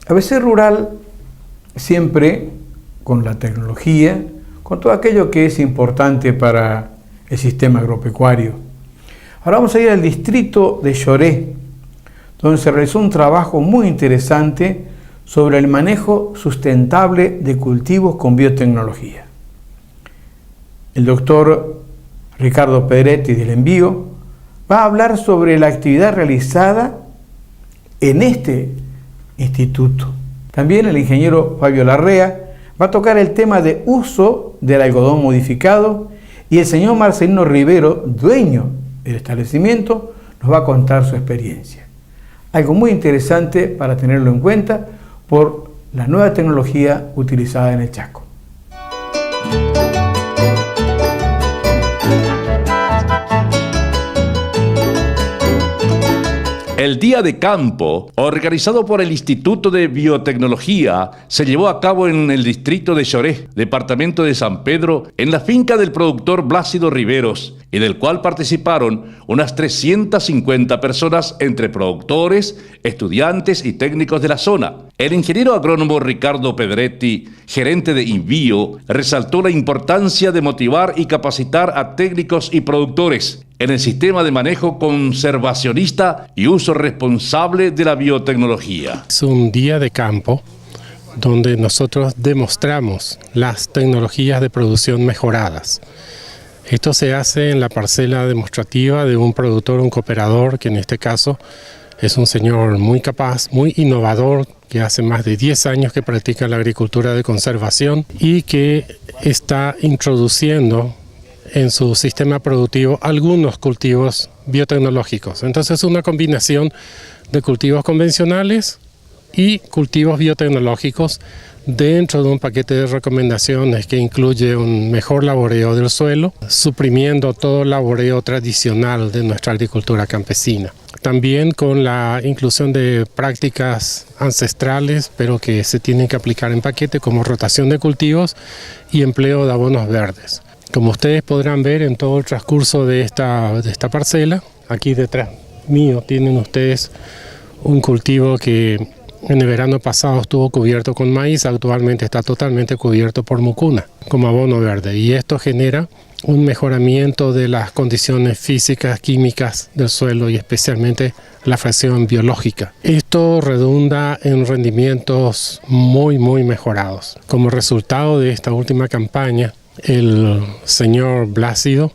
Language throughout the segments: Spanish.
ABC Rural siempre con la tecnología, con todo aquello que es importante para el sistema agropecuario. Ahora vamos a ir al distrito de Lloré, donde se realizó un trabajo muy interesante sobre el manejo sustentable de cultivos con biotecnología. El doctor Ricardo Pedretti del Envío va a hablar sobre la actividad realizada en este instituto. También el ingeniero Fabio Larrea va a tocar el tema de uso del algodón modificado y el señor Marcelino Rivero, dueño del establecimiento, nos va a contar su experiencia. Algo muy interesante para tenerlo en cuenta por la nueva tecnología utilizada en el Chaco. El Día de Campo, organizado por el Instituto de Biotecnología, se llevó a cabo en el distrito de Lloré, departamento de San Pedro, en la finca del productor Blácido Riveros, y del cual participaron unas 350 personas entre productores, estudiantes y técnicos de la zona. El ingeniero agrónomo Ricardo Pedretti, gerente de Envío, resaltó la importancia de motivar y capacitar a técnicos y productores en el sistema de manejo conservacionista y uso responsable de la biotecnología. Es un día de campo donde nosotros demostramos las tecnologías de producción mejoradas. Esto se hace en la parcela demostrativa de un productor, un cooperador, que en este caso es un señor muy capaz, muy innovador, que hace más de 10 años que practica la agricultura de conservación y que está introduciendo en su sistema productivo algunos cultivos biotecnológicos. Entonces es una combinación de cultivos convencionales y cultivos biotecnológicos dentro de un paquete de recomendaciones que incluye un mejor laboreo del suelo, suprimiendo todo el laboreo tradicional de nuestra agricultura campesina. También con la inclusión de prácticas ancestrales, pero que se tienen que aplicar en paquete, como rotación de cultivos y empleo de abonos verdes. Como ustedes podrán ver en todo el transcurso de esta parcela, aquí detrás mío tienen ustedes un cultivo que en el verano pasado estuvo cubierto con maíz, actualmente está totalmente cubierto por mucuna como abono verde, y esto genera un mejoramiento de las condiciones físicas, químicas del suelo y especialmente la fracción biológica. Esto redunda en rendimientos muy mejorados. Como resultado de esta última campaña, el señor Blácido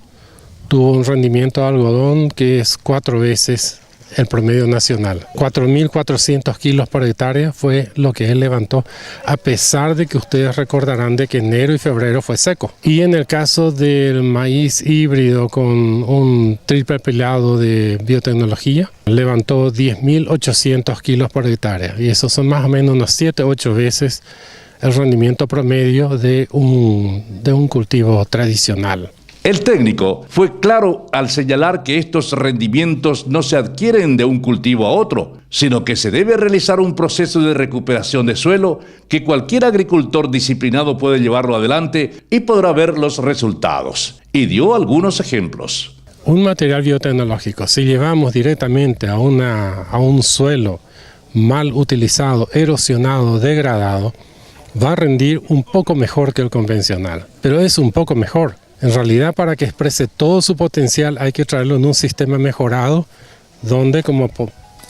tuvo un rendimiento de algodón que es 4 veces el promedio nacional. 4.400 kilos por hectárea fue lo que él levantó, a pesar de que ustedes recordarán de que enero y febrero fue seco. Y en el caso del maíz híbrido con un triple pelado de biotecnología, levantó 10.800 kilos por hectárea. Y eso son más o menos unos 7-8 veces el rendimiento promedio de un cultivo tradicional. El técnico fue claro al señalar que estos rendimientos no se adquieren de un cultivo a otro, sino que se debe realizar un proceso de recuperación de suelo que cualquier agricultor disciplinado puede llevarlo adelante y podrá ver los resultados. Y dio algunos ejemplos. Un material biotecnológico, si llevamos directamente a un suelo mal utilizado, erosionado, degradado, va a rendir un poco mejor que el convencional, pero es un poco mejor. En realidad, para que exprese todo su potencial hay que traerlo en un sistema mejorado donde, como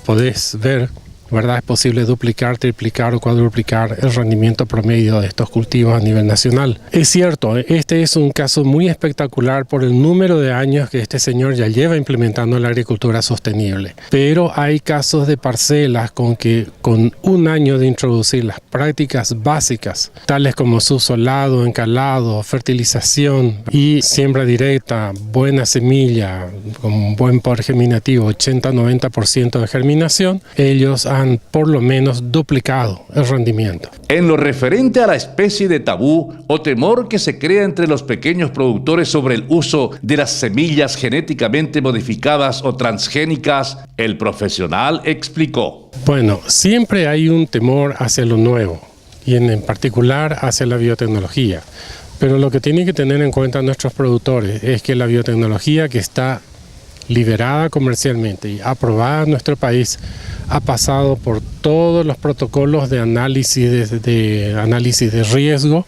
podés ver, ¿verdad?, es posible duplicar, triplicar o cuadruplicar el rendimiento promedio de estos cultivos a nivel nacional. Es cierto, este es un caso muy espectacular por el número de años que este señor ya lleva implementando la agricultura sostenible. Pero hay casos de parcelas con un año de introducir las prácticas básicas, tales como subsolado, encalado, fertilización y siembra directa, buena semilla, con buen poder germinativo, 80-90% de germinación, ellos han por lo menos duplicado el rendimiento. En lo referente a la especie de tabú o temor que se crea entre los pequeños productores sobre el uso de las semillas genéticamente modificadas o transgénicas, el profesional explicó. Bueno, siempre hay un temor hacia lo nuevo y en particular hacia la biotecnología. Pero lo que tienen que tener en cuenta nuestros productores es que la biotecnología que está liberada comercialmente y aprobada en nuestro país, ha pasado por todos los protocolos de análisis de riesgo,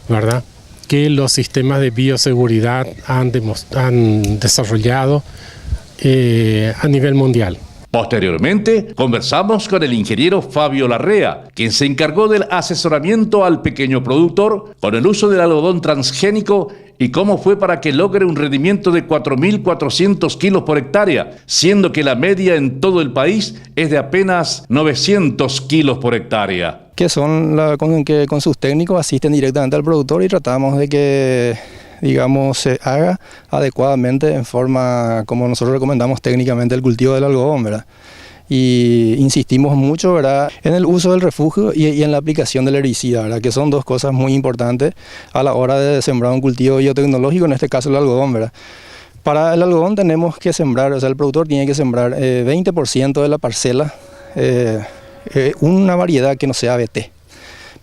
¿verdad?, que los sistemas de bioseguridad han desarrollado a nivel mundial. Posteriormente, conversamos con el ingeniero Fabio Larrea, quien se encargó del asesoramiento al pequeño productor con el uso del algodón transgénico y cómo fue para que logre un rendimiento de 4.400 kilos por hectárea, siendo que la media en todo el país es de apenas 900 kilos por hectárea. Que son que con sus técnicos asisten directamente al productor y tratamos de que, digamos, se haga adecuadamente en forma como nosotros recomendamos técnicamente el cultivo del algodón, ¿verdad? Y insistimos mucho, ¿verdad?, en el uso del refugio y en la aplicación del herbicida, ¿verdad?, que son dos cosas muy importantes a la hora de sembrar un cultivo biotecnológico, en este caso el algodón, ¿verdad? Para el algodón tenemos que sembrar, o sea, el productor tiene que sembrar 20% de la parcela, una variedad que no sea BT.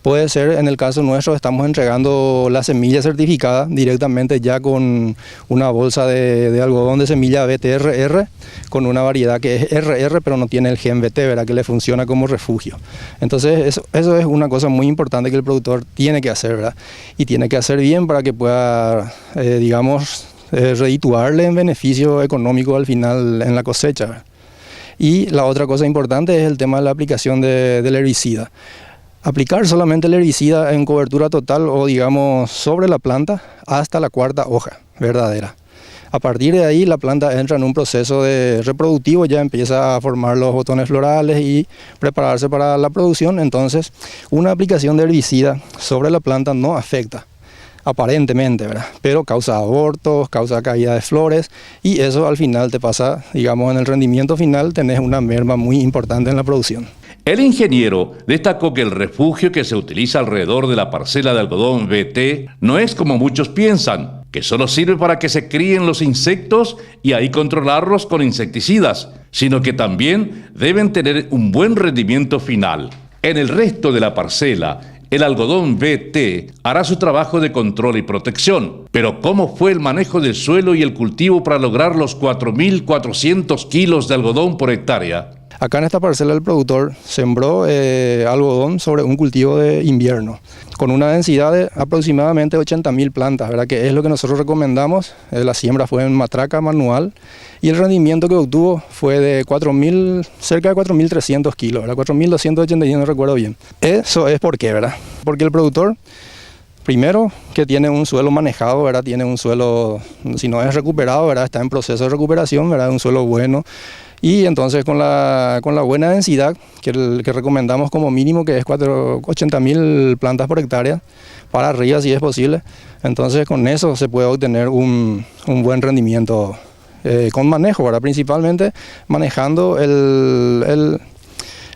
Puede ser, en el caso nuestro, estamos entregando la semilla certificada directamente ya con una bolsa de algodón de semilla BTRR, con una variedad que es RR, pero no tiene el gen BT, ¿verdad?, que le funciona como refugio. Entonces, eso es una cosa muy importante que el productor tiene que hacer, ¿verdad? Y tiene que hacer bien para que pueda, digamos, redituarle en beneficio económico al final en la cosecha, ¿verdad? Y la otra cosa importante es el tema de la aplicación del herbicida. Aplicar solamente el herbicida en cobertura total o, digamos, sobre la planta hasta la cuarta hoja verdadera. A partir de ahí la planta entra en un proceso de reproductivo, ya empieza a formar los botones florales y prepararse para la producción. Entonces, una aplicación de herbicida sobre la planta no afecta, aparentemente, ¿verdad?, pero causa abortos, causa caída de flores y eso al final te pasa, digamos, en el rendimiento final tenés una merma muy importante en la producción. El ingeniero destacó que el refugio que se utiliza alrededor de la parcela de algodón BT no es como muchos piensan, que solo sirve para que se críen los insectos y ahí controlarlos con insecticidas, sino que también deben tener un buen rendimiento final. En el resto de la parcela, el algodón BT hará su trabajo de control y protección. Pero ¿cómo fue el manejo del suelo y el cultivo para lograr los 4.400 kilos de algodón por hectárea? Acá en esta parcela el productor sembró algodón sobre un cultivo de invierno, con una densidad de aproximadamente 80.000 plantas, ¿verdad?, que es lo que nosotros recomendamos. La siembra fue en matraca manual y el rendimiento que obtuvo fue de cerca de 4.300 kilos, 4.281, no recuerdo bien. Eso es por qué, ¿verdad? Porque el productor, primero, que tiene un suelo manejado, ¿verdad?, tiene un suelo, si no es recuperado, ¿verdad?, está en proceso de recuperación, ¿verdad?, un suelo bueno. Y entonces con la buena densidad que recomendamos como mínimo, que es 80.000 plantas por hectárea, para arriba si es posible, entonces con eso se puede obtener un buen rendimiento con manejo, ¿verdad?, principalmente manejando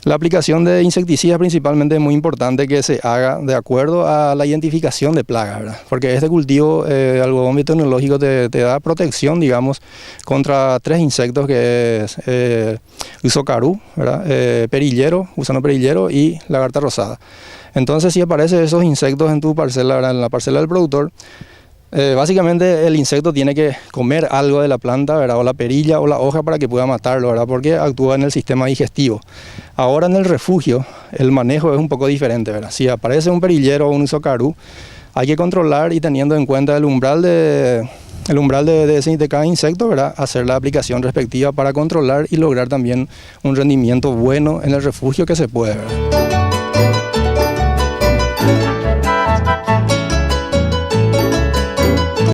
la aplicación de insecticidas, principalmente es muy importante que se haga de acuerdo a la identificación de plagas, ¿verdad?, porque este cultivo de algodón biotecnológico te da protección, digamos, contra 3 insectos, que es Isocarú, ¿verdad?, perillero, gusano perillero y lagarta rosada. Entonces, si aparecen esos insectos en tu parcela, ¿verdad?, en la parcela del productor, básicamente el insecto tiene que comer algo de la planta, ¿verdad?, o la perilla o la hoja para que pueda matarlo, ¿verdad?, porque actúa en el sistema digestivo. Ahora en el refugio el manejo es un poco diferente, ¿verdad? Si aparece un perillero o un isocarú, hay que controlar y teniendo en cuenta el umbral de cada insecto, ¿verdad?, hacer la aplicación respectiva para controlar y lograr también un rendimiento bueno en el refugio que se puede, ¿verdad?